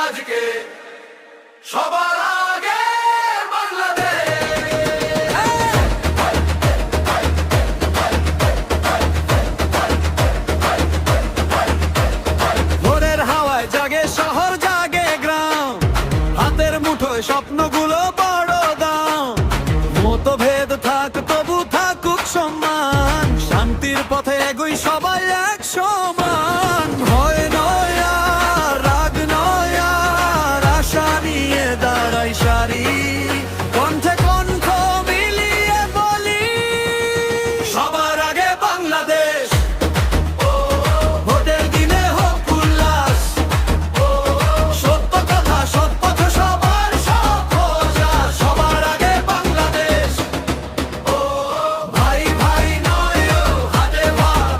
আজকে সবার আগে বাংলাদেশ। ভোরের হাওয়ায় জাগে শহর, জাগে গ্রাম, হাতের মুঠোয় স্বপ্নগুলো বড় দাম। মতভেদ থাক তবু থাকুক সম্মান, শান্তির পথে এগোই সবাই এক সমান।